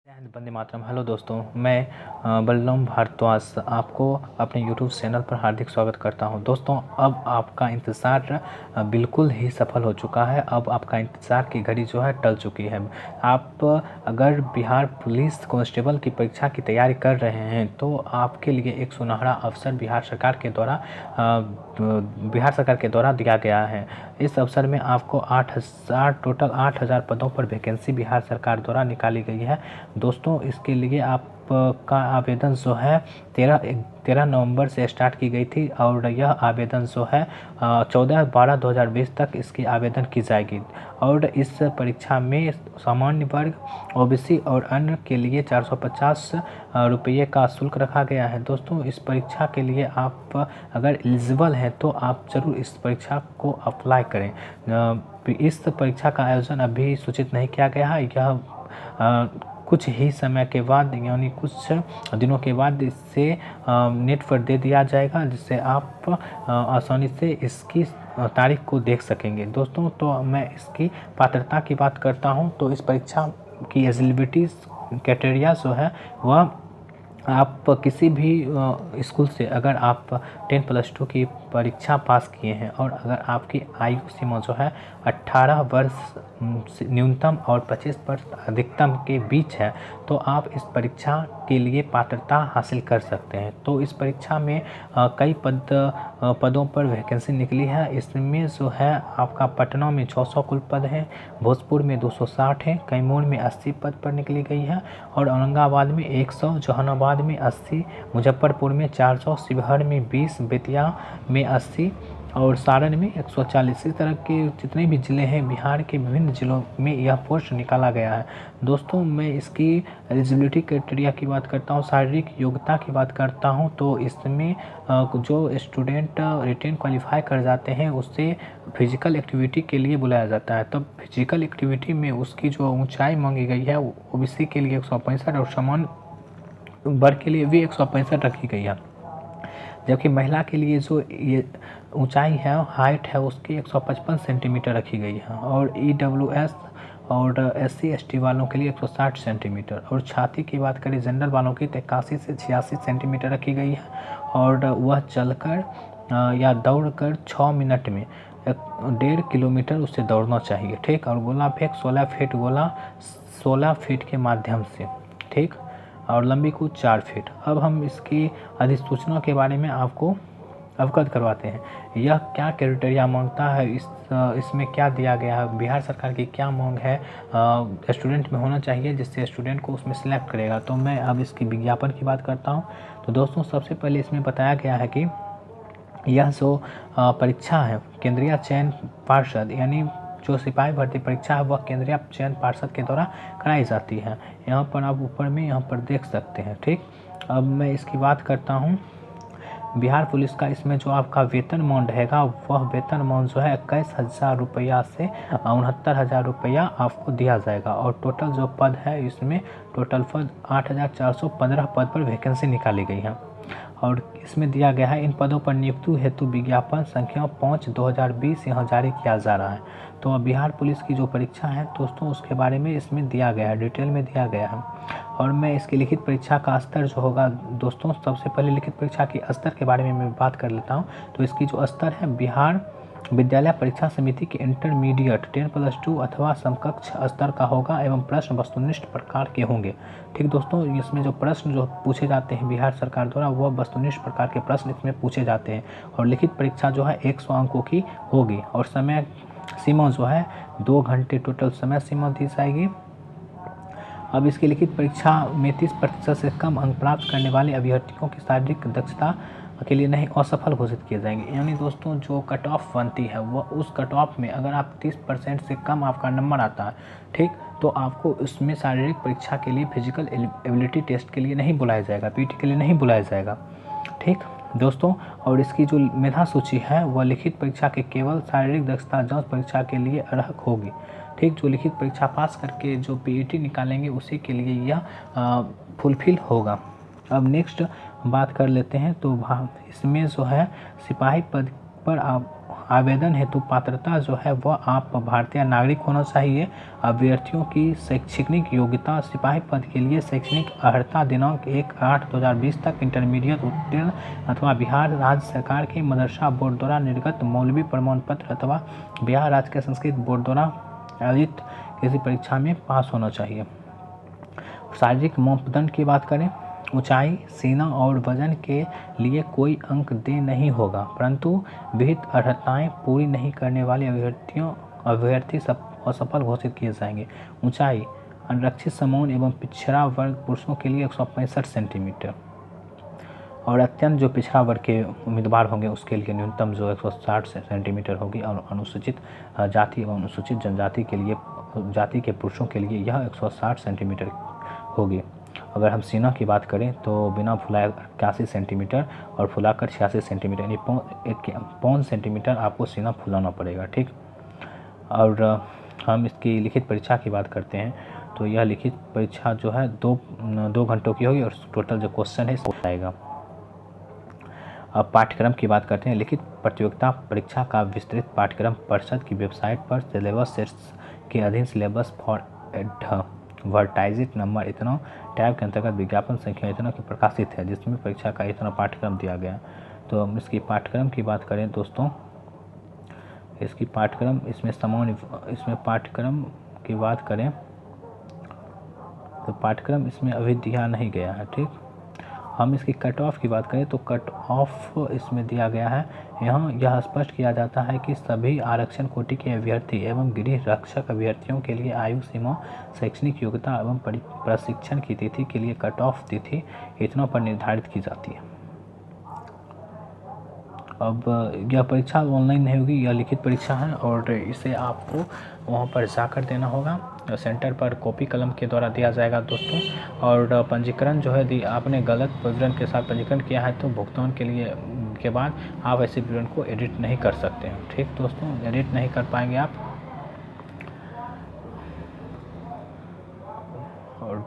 जय हिंद, वंदे मातरम। हेलो दोस्तों, मैं बलराम भारद्वाज आपको अपने यूट्यूब चैनल पर हार्दिक स्वागत करता हूं। दोस्तों, अब आपका इंतज़ार बिल्कुल ही सफल हो चुका है। अब आपका इंतज़ार की घड़ी जो है टल चुकी है। आप अगर बिहार पुलिस कांस्टेबल की परीक्षा की तैयारी कर रहे हैं तो आपके लिए एक सुनहरा अवसर बिहार सरकार के द्वारा दिया गया है। इस अवसर में आपको टोटल 8,000 पदों पर वैकेंसी बिहार सरकार द्वारा निकाली गई है। दोस्तों, इसके लिए आपका आवेदन जो है 13 नवंबर से स्टार्ट की गई थी और यह आवेदन जो है 14/12/2020 तक इसकी आवेदन की जाएगी। और इस परीक्षा में सामान्य वर्ग, ओबीसी और अन्य के लिए 450 रुपये का शुल्क रखा गया है। दोस्तों, इस परीक्षा के लिए आप अगर एलिजिबल हैं तो आप ज़रूर इस परीक्षा को अप्लाई करें। इस परीक्षा का आयोजन अभी सूचित नहीं किया गया है। यह कुछ ही समय के बाद यानी कुछ दिनों के बाद इससे नेट पर दे दिया जाएगा, जिससे आप आसानी से इसकी तारीख को देख सकेंगे। दोस्तों, तो मैं इसकी पात्रता की बात करता हूं तो इस परीक्षा की एलिजिबिलिटी क्राइटेरिया जो है वह आप किसी भी स्कूल से अगर आप 10+2 की परीक्षा पास किए हैं और अगर आपकी आयु सीमा जो है 18 वर्ष न्यूनतम और 25 वर्ष अधिकतम के बीच है तो आप इस परीक्षा के लिए पात्रता हासिल कर सकते हैं। तो इस परीक्षा में कई पदों पर वैकेंसी निकली है। इसमें जो है आपका पटना में 600 कुल पद हैं, भोजपुर में 260 हैं, कैमूर में 80 पद पर निकली गई है और औरंगाबाद में 100, जहानाबाद में 80, मुजफ्फरपुर में 400, शिवहर में 20, बेतिया में 80 और सारण में 140। इस तरह के जितने भी ज़िले हैं बिहार के विभिन्न ज़िलों में यह पोस्ट निकाला गया है। दोस्तों, मैं इसकी एलिजिबिलिटी क्राइटेरिया की बात करता हूँ, शारीरिक योग्यता की बात करता हूँ तो इसमें जो स्टूडेंट रिटेन क्वालिफाई कर जाते हैं उससे फिजिकल एक्टिविटी के लिए बुलाया जाता है। तब फिजिकल एक्टिविटी में उसकी जो ऊंचाई मांगी गई है ओबीसी के लिए 165 और सामान्य वर्ग के लिए भी 165 रखी गई है, जबकि महिला के लिए जो ये ऊंचाई है हाइट है उसकी 155 सेंटीमीटर रखी गई है और EWS और SC ST वालों के लिए 160 सेंटीमीटर और छाती की बात करें जनरल वालों की 81 से 86 सेंटीमीटर रखी गई है और वह चलकर या दौड़कर 6 मिनट में 1.5 किलोमीटर उससे दौड़ना चाहिए। ठीक, और गोला फेंक 16 फीट गोला 16 फीट के माध्यम से, ठीक, और लंबी कूद 4 फीट। अब हम इसकी अधिसूचना के बारे में आपको अवगत करवाते हैं। यह क्या क्राइटेरिया मांगता है, इसमें क्या दिया गया है, बिहार सरकार की क्या मांग है स्टूडेंट में होना चाहिए जिससे स्टूडेंट को उसमें सिलेक्ट करेगा। तो मैं अब इसकी विज्ञापन की बात करता हूँ। तो दोस्तों, सबसे पहले इसमें बताया गया है कि यह जो परीक्षा है केंद्रीय चयन पार्षद यानी जो सिपाही भर्ती परीक्षा है वह केंद्रीय चयन पार्षद के द्वारा कराई जाती है। यहाँ पर आप ऊपर में यहाँ पर देख सकते हैं। ठीक, अब मैं इसकी बात करता हूँ। बिहार पुलिस का इसमें जो आपका वेतन मान रहेगा वह वेतन मान जो है 21,000 रुपया से 69,000 रुपया आपको दिया जाएगा और टोटल जो पद है इसमें टोटल पद 8,415 पद पर वैकेंसी निकाली गई है और इसमें दिया गया है इन पदों पर नियुक्ति हेतु विज्ञापन संख्या 5/2020 यहाँ जारी किया जा रहा है। तो बिहार पुलिस की जो परीक्षा है दोस्तों उसके बारे में इसमें दिया गया है, डिटेल में दिया गया है। और मैं इसकी लिखित परीक्षा का स्तर जो होगा दोस्तों, सबसे पहले लिखित परीक्षा की स्तर के बारे में मैं बात कर लेता हूँ। तो इसकी जो स्तर है बिहार विद्यालय परीक्षा समिति के इंटरमीडिएट 10+2 अथवा समकक्ष स्तर का होगा एवं प्रश्न वस्तुनिष्ठ प्रकार के होंगे। ठीक दोस्तों, इसमें जो प्रश्न जो पूछे जाते हैं बिहार सरकार द्वारा वह वस्तुनिष्ठ प्रकार के प्रश्न इसमें पूछे जाते हैं और लिखित परीक्षा जो है 100 अंकों की होगी और समय सीमा जो है 2 घंटे टोटल समय सीमा दी जाएगी। अब इसकी लिखित परीक्षा में 30% से कम अंक प्राप्त करने वाले अभ्यर्थियों की शारीरिक दक्षता के लिए नहीं असफल घोषित किए जाएंगे। यानी दोस्तों, जो कट ऑफ बनती है वह उस कट ऑफ में अगर आप 30% से कम आपका नंबर आता है, ठीक, तो आपको उसमें शारीरिक परीक्षा के लिए फिजिकल एबिलिटी टेस्ट के लिए नहीं बुलाया जाएगा, PT के लिए नहीं बुलाया जाएगा। ठीक दोस्तों, और इसकी जो मेधा सूची है वह लिखित परीक्षा के केवल शारीरिक दक्षता जांच परीक्षा के लिए अर्हक होगी। ठीक, जो लिखित परीक्षा पास करके जो PET निकालेंगे उसी के लिए यह फुलफिल होगा। अब नेक्स्ट बात कर लेते हैं। तो इसमें जो है सिपाही पद पर आप आवेदन हेतु पात्रता जो है वह आप भारतीय नागरिक होना चाहिए। अभ्यर्थियों की शैक्षणिक योग्यता सिपाही पद के लिए शैक्षणिक अर्हता दिनांक 1/8/2020 तक इंटरमीडिएट उत्तीर्ण अथवा बिहार राज्य सरकार के मदरसा बोर्ड द्वारा निर्गत मौलवी प्रमाण पत्र अथवा बिहार राज्य के संस्कृत बोर्ड द्वारा आयोजित किसी परीक्षा में पास होना चाहिए। शारीरिक मापदंड की बात करें, ऊंचाई, सीना और वजन के लिए कोई अंक देय नहीं होगा, परंतु विहित अर्हताएं पूरी नहीं करने वाले अभ्यर्थी असफल घोषित किए जाएंगे। ऊंचाई, अनरक्षित समूह एवं पिछड़ा वर्ग पुरुषों के लिए 165 सेंटीमीटर और अत्यंत जो पिछड़ा वर्ग के उम्मीदवार होंगे उसके लिए न्यूनतम जो 160 सेंटीमीटर होगी और अनुसूचित जाति एवं अनुसूचित जनजाति के लिए जाति के पुरुषों के लिए यह 160 सेंटीमीटर होगी। अगर हम सीना की बात करें तो बिना फुलाए 81 सेंटीमीटर और फुलाकर 86 सेंटीमीटर यानी 5 सेंटीमीटर आपको सीना फुलाना पड़ेगा, ठीक। और हम इसकी लिखित परीक्षा की बात करते हैं तो यह लिखित परीक्षा जो है दो घंटों की होगी और टोटल जो क्वेश्चन है वो आएगा। अब पाठ्यक्रम की बात करते हैं। लिखित प्रतियोगिता परीक्षा का विस्तृत पाठ्यक्रम परिषद की वेबसाइट पर सिलेबस के अधीन सिलेबस फॉर एडवर्टाइज्ड नंबर इतना टैब के अंतर्गत विज्ञापन संख्या इतना की प्रकाशित है, जिसमें परीक्षा का इतना पाठ्यक्रम दिया गया। तो हम इसकी पाठ्यक्रम की बात करें दोस्तों, इसकी पाठ्यक्रम इसमें पाठ्यक्रम की बात करें तो पाठ्यक्रम इसमें अभी दिया नहीं गया है, ठीक। हम इसकी कट ऑफ की बात करें तो कट ऑफ इसमें दिया गया है। यहाँ यह स्पष्ट किया जाता है कि सभी आरक्षण कोटि के अभ्यर्थी एवं गृह रक्षक अभ्यर्थियों के लिए आयु सीमा, शैक्षणिक योग्यता एवं प्रशिक्षण की तिथि के लिए कट ऑफ तिथि इतनों पर निर्धारित की जाती है। अब यह परीक्षा ऑनलाइन नहीं होगी, यह लिखित परीक्षा है और इसे आपको वहाँ पर जाकर देना होगा। सेंटर पर कॉपी कलम के द्वारा दिया जाएगा दोस्तों। और पंजीकरण जो है आपने गलत विवरण के साथ पंजीकरण किया है तो भुगतान के बाद आप ऐसे विवरण को एडिट नहीं कर सकते हैं, ठीक दोस्तों, एडिट नहीं कर पाएंगे आप। और